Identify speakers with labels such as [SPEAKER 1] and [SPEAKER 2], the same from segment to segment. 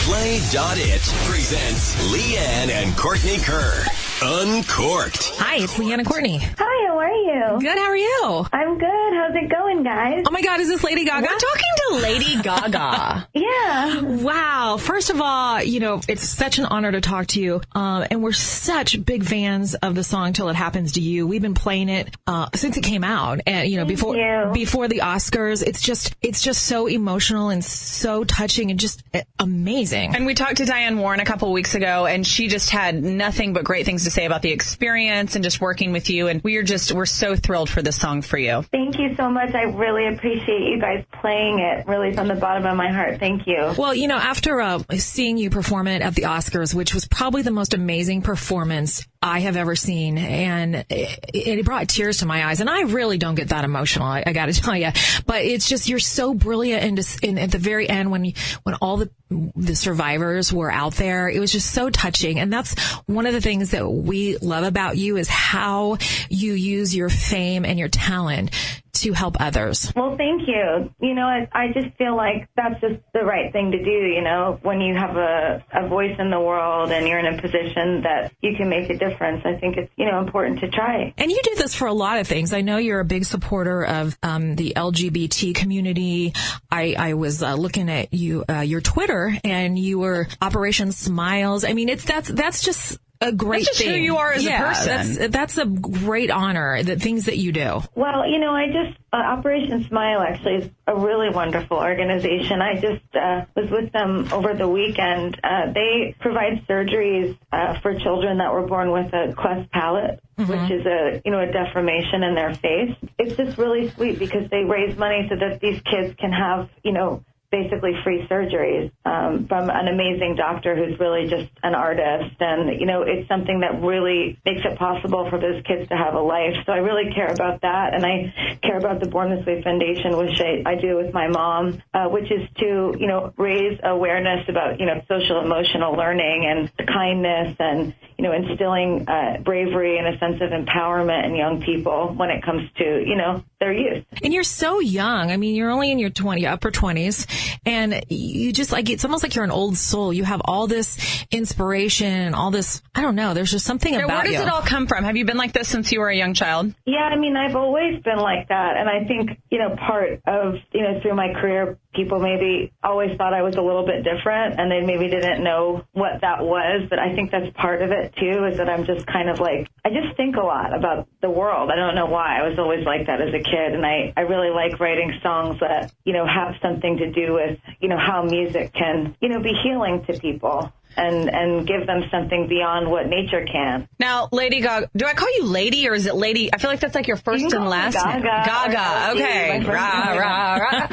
[SPEAKER 1] Play.it presents Leigh Ann and Courtney Kerr. Uncorked.
[SPEAKER 2] Hi, it's Leigh Ann Courtney.
[SPEAKER 3] Hi, how are you?
[SPEAKER 2] Good, how are you?
[SPEAKER 3] I'm good. How's it going, guys?
[SPEAKER 2] Oh my God, is this Lady Gaga?
[SPEAKER 4] We're talking to Lady Gaga.
[SPEAKER 3] Yeah.
[SPEAKER 2] Wow. First of all, it's such an honor to talk to you. And we're such big fans of the song Till It Happens to You. We've been playing it since it came out. And, before the Oscars. It's just so emotional and so touching and just amazing.
[SPEAKER 4] And we talked to Diane Warren a couple weeks ago, and she just had nothing but great things to say about the experience and just working with you. And we're so thrilled for this song for you.
[SPEAKER 3] Thank you so much. I really appreciate you guys playing it, really from the bottom of my heart. Thank you.
[SPEAKER 2] Well, after seeing you perform it at the Oscars, which was probably the most amazing performance I have ever seen, and it brought tears to my eyes. And I really don't get that emotional, I got to tell you. But it's just, you're so brilliant. And at the very end, when all the survivors were out there, it was just so touching. And that's one of the things that we love about you, is how you use your fame and your talent to help others.
[SPEAKER 3] Well, thank you. I just feel like that's just the right thing to do, when you have a voice in the world and you're in a position that you can make a difference. I think it's, important to try.
[SPEAKER 2] And you do this for a lot of things. I know you're a big supporter of the LGBT community. I was looking at your Twitter, and you were Operation Smiles. I mean, that's just a great
[SPEAKER 4] That's just
[SPEAKER 2] thing.
[SPEAKER 4] who you are as a person.
[SPEAKER 2] That's a great honor, the things that you do.
[SPEAKER 3] Well, Operation Smile actually is a really wonderful organization. I just was with them over the weekend. They provide surgeries for children that were born with a cleft palate, which is a deformation in their face. It's just really sweet because they raise money so that these kids can have, basically free surgeries from an amazing doctor who's really just an artist. And, it's something that really makes it possible for those kids to have a life. So I really care about that. And I care about the Born This Way Foundation, which I do with my mom, which is to, raise awareness about, social emotional learning and kindness and, instilling bravery and a sense of empowerment in young people when it comes to, their youth.
[SPEAKER 2] And you're so young. I mean, you're only in your upper 20s. And you just it's almost like you're an old soul. You have all this inspiration and all this, I don't know, there's just something about you.
[SPEAKER 4] Where does it all come from? Have you been like this since you were a young child?
[SPEAKER 3] Yeah, I've always been like that. And I think, part of, through my career, people maybe always thought I was a little bit different, and they maybe didn't know what that was. But I think that's part of it, too, is that I'm just kind of I just think a lot about the world. I don't know why. I was always like that as a kid. And I really like writing songs that, have something to do with, how music can, be healing to people. And give them something beyond what nature can.
[SPEAKER 4] Now, Lady Gaga, do I call you Lady, or is it Lady? I feel like that's like your first and last name. Gaga. Okay. Rah, rah, rah.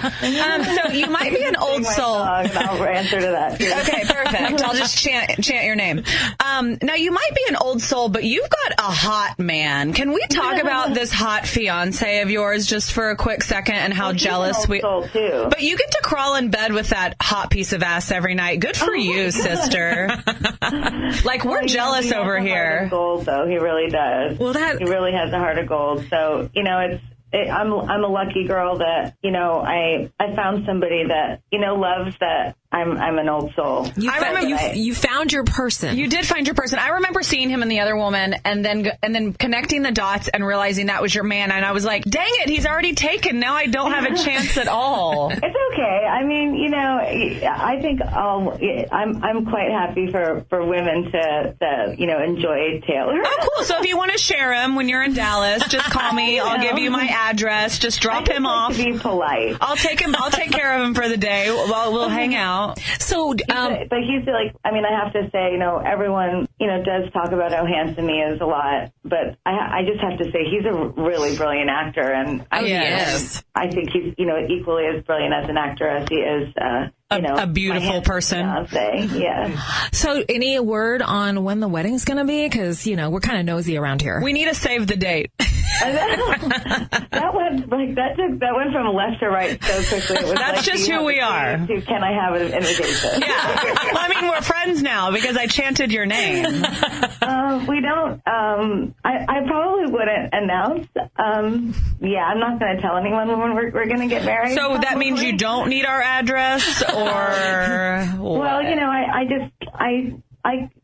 [SPEAKER 4] So you might be an old soul.
[SPEAKER 3] I'll answer to that. Too.
[SPEAKER 4] Okay, perfect. I'll just chant your name. Now, you might be an old soul, but you've got a hot man. Can we talk about this hot fiance of yours just for a quick second, and how jealous we...
[SPEAKER 3] Soul too.
[SPEAKER 4] But you get to crawl in bed with that hot piece of ass every night. Good for you, sister. We're jealous over here.
[SPEAKER 3] Heart of gold, though. He really does.
[SPEAKER 2] Well,
[SPEAKER 3] he really has a heart of gold. So, I'm a lucky girl that, I found somebody that, loves that I'm an old soul.
[SPEAKER 2] You found your person.
[SPEAKER 4] You did find your person. I remember seeing him and the other woman, and then connecting the dots and realizing that was your man. And I was like, dang it, he's already taken. Now I don't have a chance at all.
[SPEAKER 3] It's okay. I think I'm quite happy for women to enjoy Taylor.
[SPEAKER 4] Oh, cool. So if you want to share him when you're in Dallas, just call me. I'll give you my address. Just drop him off.
[SPEAKER 3] To be polite.
[SPEAKER 4] I'll take care of him for the day. We'll hang out.
[SPEAKER 2] So,
[SPEAKER 3] but he's I have to say, everyone, does talk about how handsome he is a lot, but I just have to say he's a really brilliant actor, and I think he's, equally as brilliant as an actor as he is,
[SPEAKER 4] a beautiful person.
[SPEAKER 3] Yeah.
[SPEAKER 4] So,
[SPEAKER 2] any word on when the wedding's going to be? Because, we're kind of nosy around here.
[SPEAKER 4] We need to save the date.
[SPEAKER 3] That went from left to right so quickly. It was
[SPEAKER 4] That's just who we are.
[SPEAKER 3] Can I have an invitation?
[SPEAKER 4] Yeah. Well, we're friends now because I chanted your name.
[SPEAKER 3] We don't. I probably wouldn't announce. I'm not going to tell anyone when we're going to get married.
[SPEAKER 4] So that means you don't need our address, or?
[SPEAKER 3] Well, I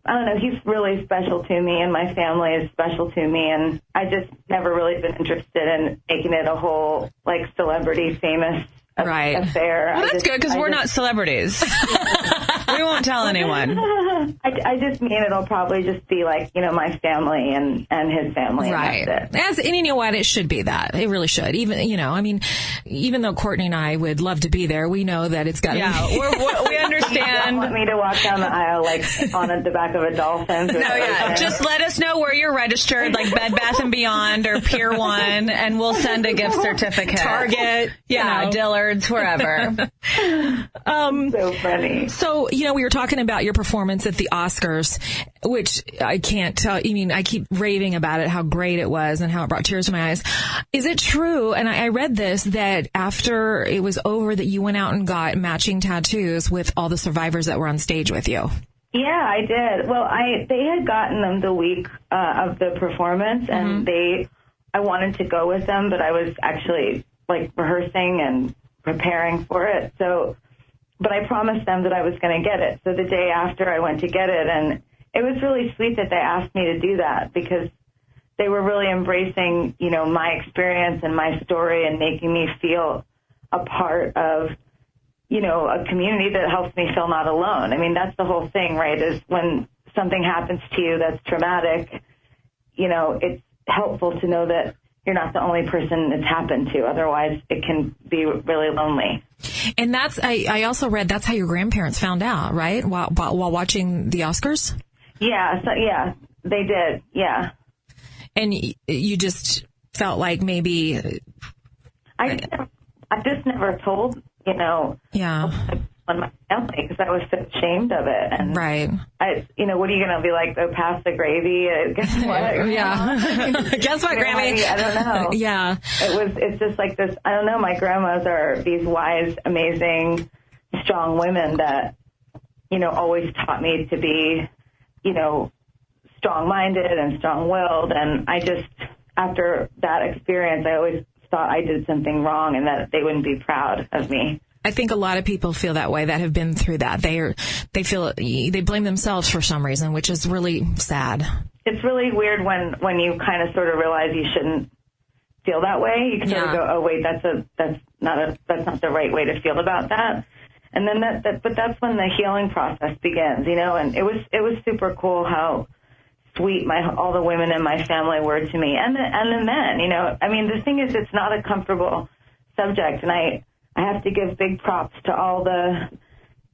[SPEAKER 3] don't know. He's really special to me, and my family is special to me, and I just never really been interested in making it a whole, like, celebrity famous affair.
[SPEAKER 4] Well, that's good, because we're not celebrities. We won't tell anyone.
[SPEAKER 3] I just mean it'll probably just be like, my family and his family.
[SPEAKER 2] Right.
[SPEAKER 3] And that's it.
[SPEAKER 2] And you know what? It should be that. It really should. Even though Courtney and I would love to be there, we know that it's got to be.
[SPEAKER 4] We understand.
[SPEAKER 3] You don't want me to walk down the aisle like on the back of a dolphin.
[SPEAKER 4] Just let us know where you're registered, like Bed Bath & Beyond or Pier 1, and we'll send a gift certificate.
[SPEAKER 2] Target.
[SPEAKER 4] Dillard's, wherever.
[SPEAKER 3] So funny.
[SPEAKER 2] So, we were talking about your performance at the Oscars, which I can't tell. I keep raving about it, how great it was and how it brought tears to my eyes. Is it true, and I read this, that after it was over that you went out and got matching tattoos with all the survivors that were on stage with you?
[SPEAKER 3] Yeah, I did. Well, they had gotten them the week of the performance, and I wanted to go with them, but I was actually like rehearsing and preparing for it. But I promised them that I was going to get it. So the day after, I went to get it, and it was really sweet that they asked me to do that, because they were really embracing, my experience and my story and making me feel a part of, a community that helps me feel not alone. I mean, that's the whole thing, right, is when something happens to you that's traumatic, it's helpful to know that you're not the only person it's happened to. Otherwise, it can be really lonely.
[SPEAKER 2] And I also read that's how your grandparents found out, right? While watching the Oscars?
[SPEAKER 3] Yeah, they did, yeah.
[SPEAKER 2] And you just felt like maybe...
[SPEAKER 3] I just never told, on my family, because I was so ashamed of it. And
[SPEAKER 2] right.
[SPEAKER 3] What are you going to be like, go past the gravy? Guess what?
[SPEAKER 2] Yeah. Guess what, Grammy?
[SPEAKER 3] I don't know.
[SPEAKER 2] Yeah.
[SPEAKER 3] It's just like this, I don't know, my grandmas are these wise, amazing, strong women that, always taught me to be, strong-minded and strong-willed. And I just, after that experience, I always thought I did something wrong and that they wouldn't be proud of me.
[SPEAKER 2] I think a lot of people feel that way that have been through that. They blame themselves for some reason, which is really sad.
[SPEAKER 3] It's really weird when you kind of sort of realize you shouldn't feel that way. You can sort of go, oh wait, that's not the right way to feel about that. And then but that's when the healing process begins, and it was super cool how sweet all the women in my family were to me, and the men, I mean, the thing is, it's not a comfortable subject, and I have to give big props to all the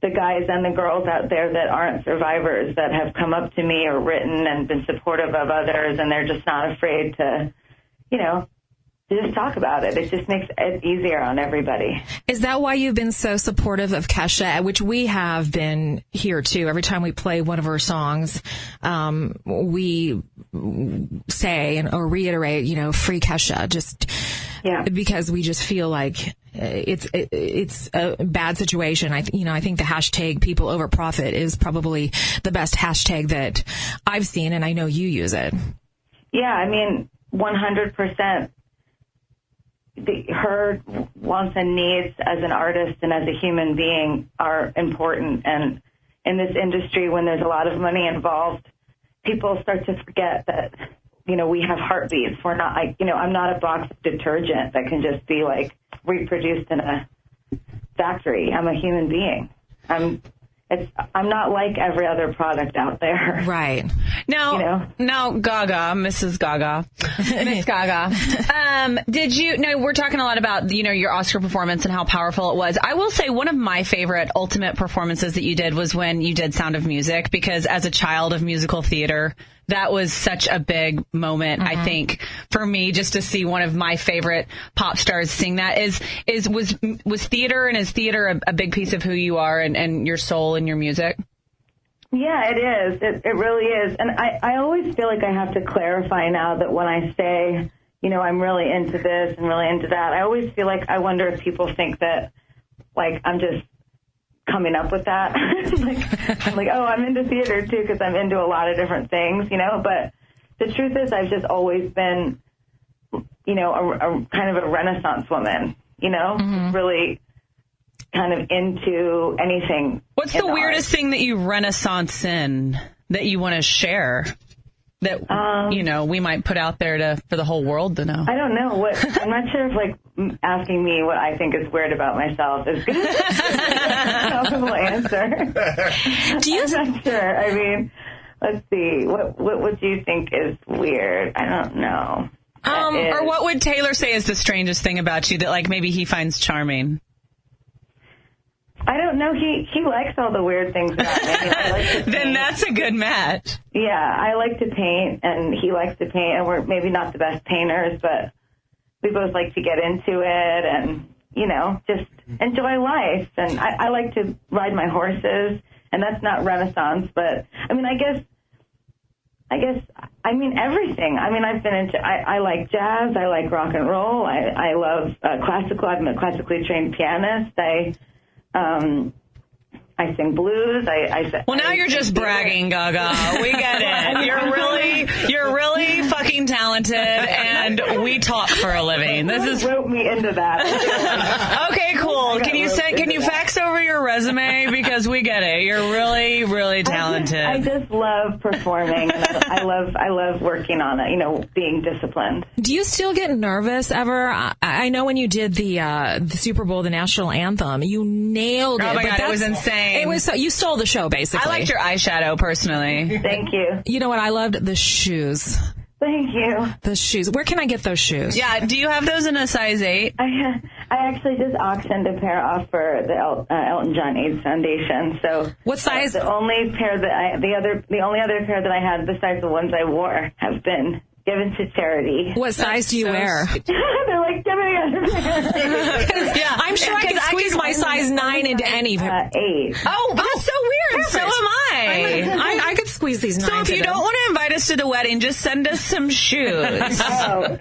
[SPEAKER 3] guys and the girls out there that aren't survivors that have come up to me or written and been supportive of others, and they're just not afraid to, to just talk about it. It just makes it easier on everybody.
[SPEAKER 2] Is that why you've been so supportive of Kesha, which we have been here too? Every time we play one of her songs, we say or reiterate, free Kesha, because we just feel like it's a bad situation. I think the hashtag people over profit is probably the best hashtag that I've seen, and I know you use it.
[SPEAKER 3] Yeah, I mean, 100%. Her wants and needs as an artist and as a human being are important. And in this industry, when there's a lot of money involved, people start to forget that, we have heartbeats. We're not like, I'm not a box of detergent that can just be like reproduced in a factory. I'm a human being. I'm not like every other product out there.
[SPEAKER 2] Right.
[SPEAKER 4] Now Gaga, Mrs. Gaga, Miss Gaga, we're talking a lot about, your Oscar performance and how powerful it was. I will say one of my favorite ultimate performances that you did was when you did Sound of Music, because as a child of musical theater, that was such a big moment, I think, for me, just to see one of my favorite pop stars sing that. Was theater, and is theater a big piece of who you are and your soul and your music?
[SPEAKER 3] Yeah, it is. It really is. And I always feel like I have to clarify now that when I say, I'm really into this and really into that, I always feel like I wonder if people think that, like, I'm just coming up with that. I'm like, oh, I'm into theater too, because I'm into a lot of different things, but the truth is I've just always been, a kind of a Renaissance woman, really kind of into anything.
[SPEAKER 4] What's the weirdest thing that you renaissance in that you want to share that, we might put out there for the whole world to know?
[SPEAKER 3] I don't know. I'm not sure if, asking me what I think is weird about myself is good. A comfortable answer. I'm not sure. I mean, let's see. What would you think is weird? I don't know.
[SPEAKER 4] Or what would Taylor say is the strangest thing about you that, maybe he finds charming?
[SPEAKER 3] I don't know. He likes all the weird things about me. I like to paint.
[SPEAKER 4] Then that's a good match.
[SPEAKER 3] Yeah, I like to paint, and he likes to paint, and we're maybe not the best painters, but we both like to get into it and, just enjoy life. And I like to ride my horses, and that's not Renaissance, but, I mean, everything. I mean, I've been into, I like jazz, I like rock and roll, I love classical. I'm a classically trained pianist. I sing blues.
[SPEAKER 4] Well, now you're just bragging, Gaga. We get it. You're really fucking talented, and we talk for a living. This is
[SPEAKER 3] wrote me into that.
[SPEAKER 4] Okay, cool. Can you fax over your resume, because we get it. You're really, really talented.
[SPEAKER 3] I just love performing, and I love working on it. Being disciplined.
[SPEAKER 2] Do you still get nervous ever? I know when you did the Super Bowl, the national anthem, you nailed it.
[SPEAKER 4] Oh my God, it was insane.
[SPEAKER 2] It was you stole the show, basically.
[SPEAKER 4] I liked your eyeshadow, personally.
[SPEAKER 3] Thank you.
[SPEAKER 2] You know what? I loved the shoes.
[SPEAKER 3] Thank you.
[SPEAKER 2] The shoes. Where can I get those shoes?
[SPEAKER 4] Yeah. Do you have those in a size 8?
[SPEAKER 3] I actually just auctioned a pair off for the Elton John AIDS Foundation. So
[SPEAKER 2] what size?
[SPEAKER 3] The only pair that the only other pair that I had besides the ones I wore have been given to charity.
[SPEAKER 2] What size do you wear?
[SPEAKER 3] They're like, give me the other pair.
[SPEAKER 2] Yeah, I'm sure I can squeeze my size 9 into any.
[SPEAKER 3] 8.
[SPEAKER 4] Oh, that's so weird.
[SPEAKER 2] Perfect.
[SPEAKER 4] So am I.
[SPEAKER 2] I could squeeze these 9.
[SPEAKER 4] So if you don't want to invite us to the wedding, just send us some shoes.
[SPEAKER 3] Oh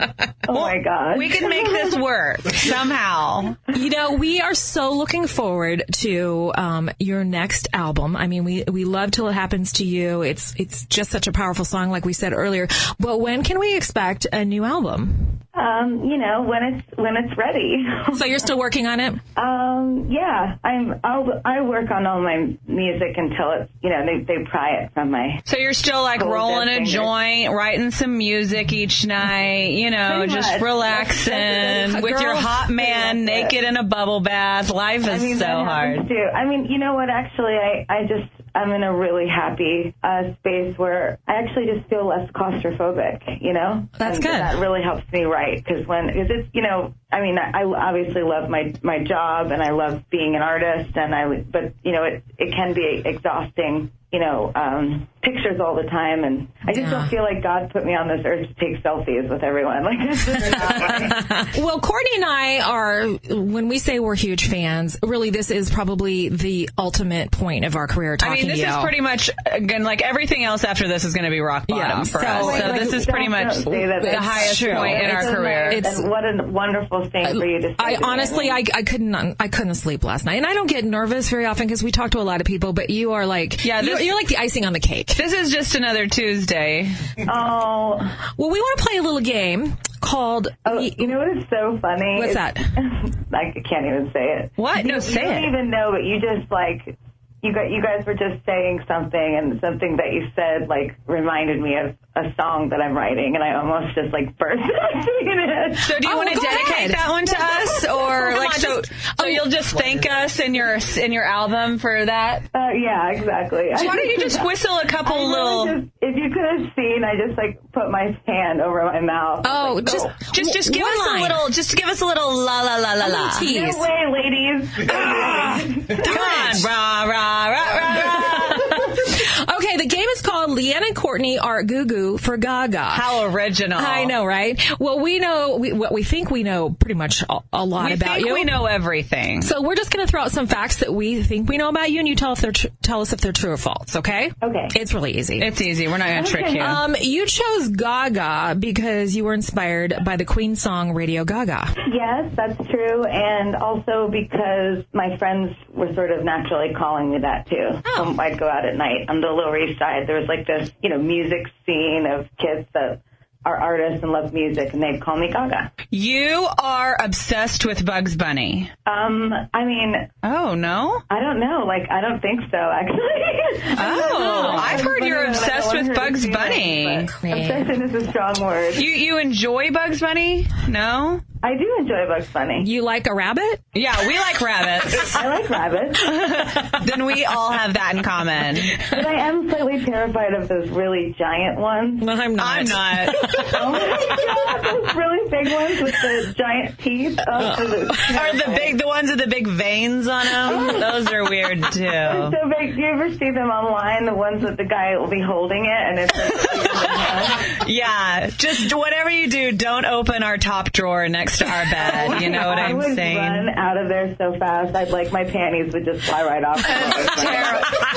[SPEAKER 3] my God.
[SPEAKER 4] We can make this work somehow.
[SPEAKER 2] We are so looking forward to your next album. I mean, we love Till It Happens to You. It's just such a powerful song, like we said earlier. But when can we expect a new album?
[SPEAKER 3] When it's ready.
[SPEAKER 2] So you're still working on it?
[SPEAKER 3] Yeah. I work on all my music until it's, they pry it from my.
[SPEAKER 4] So you're still rolling a joint, writing some music each night, just relaxing with your hot man naked in a bubble bath. Life is so hard.
[SPEAKER 3] Too. I mean, you know what? Actually, I'm in a really happy space where I actually just feel less claustrophobic,
[SPEAKER 2] That's good.
[SPEAKER 3] That really helps me write, because it's, I obviously love my job, and I love being an artist, but it can be exhausting, pictures all the time, and I just don't feel like God put me on this earth to take selfies with everyone. It's just not
[SPEAKER 2] Well, Courtney and I are, when we say we're huge fans, really this is probably the ultimate point of our career talking to you.
[SPEAKER 4] This is pretty much, again, everything else after this is going to be rock bottom for us. So this is pretty much the highest point in our career.
[SPEAKER 3] And what a wonderful thing for you to say.
[SPEAKER 2] I couldn't sleep last night, and I don't get nervous very often because we talk to a lot of people, but you are you're like the icing on the cake.
[SPEAKER 4] This is just another Tuesday.
[SPEAKER 3] Oh.
[SPEAKER 2] Well, we want to play a little game called...
[SPEAKER 3] you know what is so funny?
[SPEAKER 2] What's that?
[SPEAKER 3] I can't even say it.
[SPEAKER 4] What? No, say it.
[SPEAKER 3] You don't even know, but you just you guys were just saying something, and something that you said reminded me of a song that I'm writing, and I almost just burst out singing it.
[SPEAKER 4] So do you want to dedicate that one to us, or so you'll just thank us in your album for that?
[SPEAKER 3] Yeah, exactly.
[SPEAKER 4] So why don't you just whistle a couple little?
[SPEAKER 3] If you could have seen, I just put my hand over my mouth.
[SPEAKER 4] Oh, just give us a little. Just give us a little la la la la la.
[SPEAKER 3] No way, ladies.
[SPEAKER 4] Come on, rah rah rah rah rah.
[SPEAKER 2] Okay, the game is called Leigh Ann and Courtney Are Goo Goo for Gaga.
[SPEAKER 4] How original.
[SPEAKER 2] I know, right? Well, we know, what we think we know pretty much a lot about you.
[SPEAKER 4] We know everything.
[SPEAKER 2] So we're just going to throw out some facts that we think we know about you, and you tell us if they're true or false, okay?
[SPEAKER 3] Okay.
[SPEAKER 2] It's really easy.
[SPEAKER 4] It's easy. We're not going to trick you.
[SPEAKER 2] You chose Gaga because you were inspired by the Queen song Radio Gaga.
[SPEAKER 3] Yes, that's true, and also because my friends were sort of naturally calling me that, too.
[SPEAKER 2] Oh.
[SPEAKER 3] I'd go out at night on the Lower East Side. There was this, music scene of kids that are artists and love music, and they call me Gaga.
[SPEAKER 4] You are obsessed with Bugs Bunny.
[SPEAKER 3] I mean...
[SPEAKER 4] Oh, no?
[SPEAKER 3] I don't know. Like, I don't think so, actually.
[SPEAKER 4] Oh, I've heard you're obsessed with Bugs Bunny.
[SPEAKER 3] Obsession is a strong word.
[SPEAKER 4] You enjoy Bugs Bunny? No?
[SPEAKER 3] I do enjoy Bugs Bunny.
[SPEAKER 2] You like a rabbit?
[SPEAKER 4] Yeah, we like rabbits.
[SPEAKER 3] I like rabbits.
[SPEAKER 4] Then we all have that in common.
[SPEAKER 3] But I am slightly terrified of those really giant ones.
[SPEAKER 2] No, I'm not.
[SPEAKER 4] I'm not.
[SPEAKER 3] Oh my God, those really big ones with the giant teeth.
[SPEAKER 4] Or the ones with the big veins on them. Those are weird too.
[SPEAKER 3] They're so big. Do you ever see them online? The ones that the guy will be holding it, and it's like...
[SPEAKER 4] Yeah, just whatever you do, don't open our top drawer next to our bed. You know what I'm saying?
[SPEAKER 3] I would run out of there so fast. My panties would just fly right off.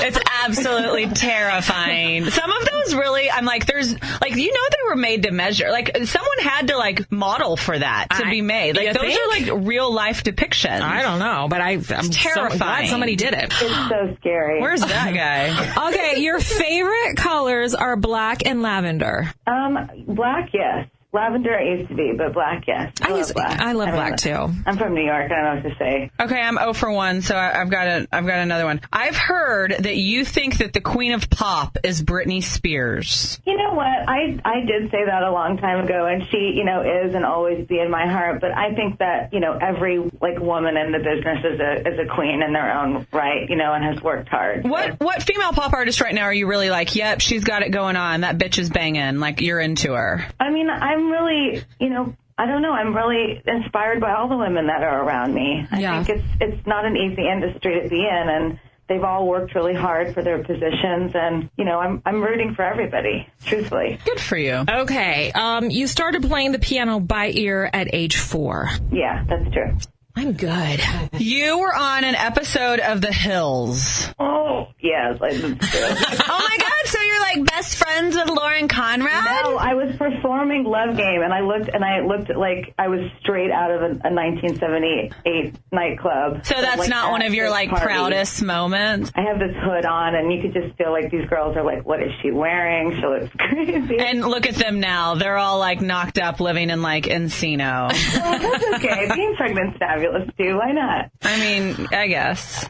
[SPEAKER 4] It's absolutely terrifying. Some of those really, I'm like, there's, like, you know, they were made to measure. Like, someone had to, like, model for that to be made. Like, those are, like, real life depictions.
[SPEAKER 2] I don't know, but I'm
[SPEAKER 4] terrifying.
[SPEAKER 2] glad somebody did it.
[SPEAKER 3] It's so scary.
[SPEAKER 4] Where's that guy?
[SPEAKER 2] Okay, your favorite colors are black and lavender.
[SPEAKER 3] Black, yes. Lavender I used to be, but black, yes. I
[SPEAKER 2] love black too.
[SPEAKER 3] I'm from New York. I don't know what to say.
[SPEAKER 4] Okay, I'm 0 for 1, so I've got another one. I've heard that you think that the queen of pop is Britney Spears.
[SPEAKER 3] You know what? I did say that a long time ago, and she, you know, is and always be in my heart. But I think that, you know, every woman in the business is a queen in their own right, you know, and has worked hard.
[SPEAKER 4] What female pop artist right now are you really like? Yep, she's got it going on. That bitch is banging. Like, you're into her.
[SPEAKER 3] I mean, I'm really, you know, I don't know. I'm really inspired by all the women that are around me. I think it's not an easy industry to be in, and they've all worked really hard for their positions, and, you know, I'm rooting for everybody, truthfully.
[SPEAKER 4] Good for you.
[SPEAKER 2] Okay, you started playing the piano by ear at age 4.
[SPEAKER 3] Yeah, that's true.
[SPEAKER 2] I'm good.
[SPEAKER 4] You were on an episode of The Hills.
[SPEAKER 3] Oh, yes, that's true.
[SPEAKER 4] Oh my God, so you're like best friends with Lauren Conrad?
[SPEAKER 3] No, I was performing Love Game, and I looked like I was straight out of a 1978 nightclub.
[SPEAKER 4] So that's not one of your like proudest moments?
[SPEAKER 3] I have this hood on, and you could just feel like these girls are like, what is she wearing? She looks crazy.
[SPEAKER 4] And look at them now. They're all like knocked up living in like Encino.
[SPEAKER 3] Well, that's okay. Being pregnant's fabulous too. Why not?
[SPEAKER 4] I mean, I guess.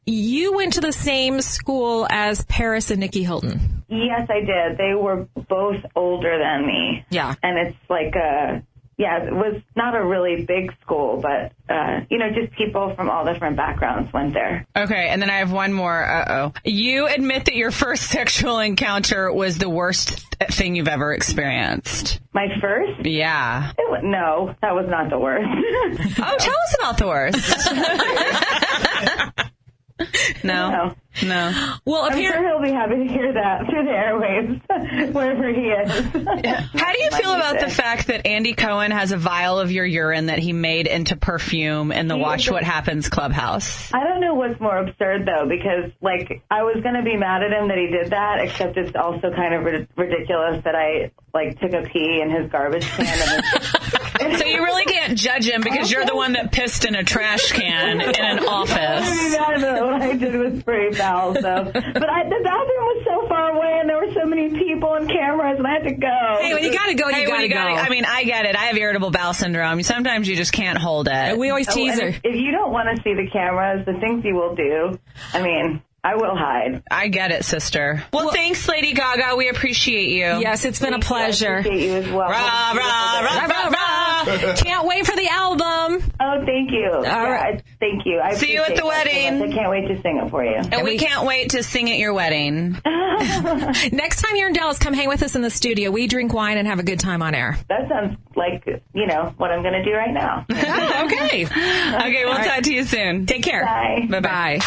[SPEAKER 2] You went to the same school as Paris and Nikki Hilton.
[SPEAKER 3] Yes, I did. They were both older than me.
[SPEAKER 2] Yeah.
[SPEAKER 3] And it's like it was not a really big school, but, you know, just people from all different backgrounds went there.
[SPEAKER 4] Okay, and then I have one more. You admit that your first sexual encounter was the worst thing you've ever experienced.
[SPEAKER 3] My first?
[SPEAKER 4] Yeah.
[SPEAKER 3] No, that was not the worst.
[SPEAKER 4] Oh, tell us about the worst. No.
[SPEAKER 2] Well,
[SPEAKER 3] I'm sure he'll be happy to hear that through the airwaves, wherever he is.
[SPEAKER 4] How do you feel about the fact that Andy Cohen has a vial of your urine that he made into perfume in the Watch What Happens Clubhouse?
[SPEAKER 3] I don't know what's more absurd, though, because, like, I was going to be mad at him that he did that, except it's also kind of ridiculous that I, like, took a pee in his garbage can.
[SPEAKER 4] So you really can't judge him because you're the one that pissed in a trash can in an office.
[SPEAKER 3] What I did was pretty foul. So, but the bathroom was so far away, and there were so many people and cameras, and I had to go.
[SPEAKER 2] Hey, when you gotta go, you gotta go.
[SPEAKER 4] I mean, I get it. I have irritable bowel syndrome. Sometimes you just can't hold it.
[SPEAKER 2] We always tease her.
[SPEAKER 3] If you don't want to see the cameras, the things you will do, I mean, I will hide.
[SPEAKER 4] I get it, sister. Well, thanks, Lady Gaga. We appreciate you.
[SPEAKER 2] Yes, it's been a pleasure.
[SPEAKER 3] I appreciate you as well.
[SPEAKER 4] Rah, rah, rah, rah, rah.
[SPEAKER 2] Can't wait for the album.
[SPEAKER 3] Oh, thank you.
[SPEAKER 2] All right.
[SPEAKER 3] Thank you.
[SPEAKER 4] See you at the wedding.
[SPEAKER 3] I can't wait to sing it for you.
[SPEAKER 4] And we can't wait to sing at your wedding.
[SPEAKER 2] Next time you're in Dallas, come hang with us in the studio. We drink wine and have a good time on air.
[SPEAKER 3] That sounds like, you know, what I'm going to do right now.
[SPEAKER 2] Okay.
[SPEAKER 4] Okay, we'll talk to you soon.
[SPEAKER 2] Take care.
[SPEAKER 3] Bye.
[SPEAKER 4] Bye-bye.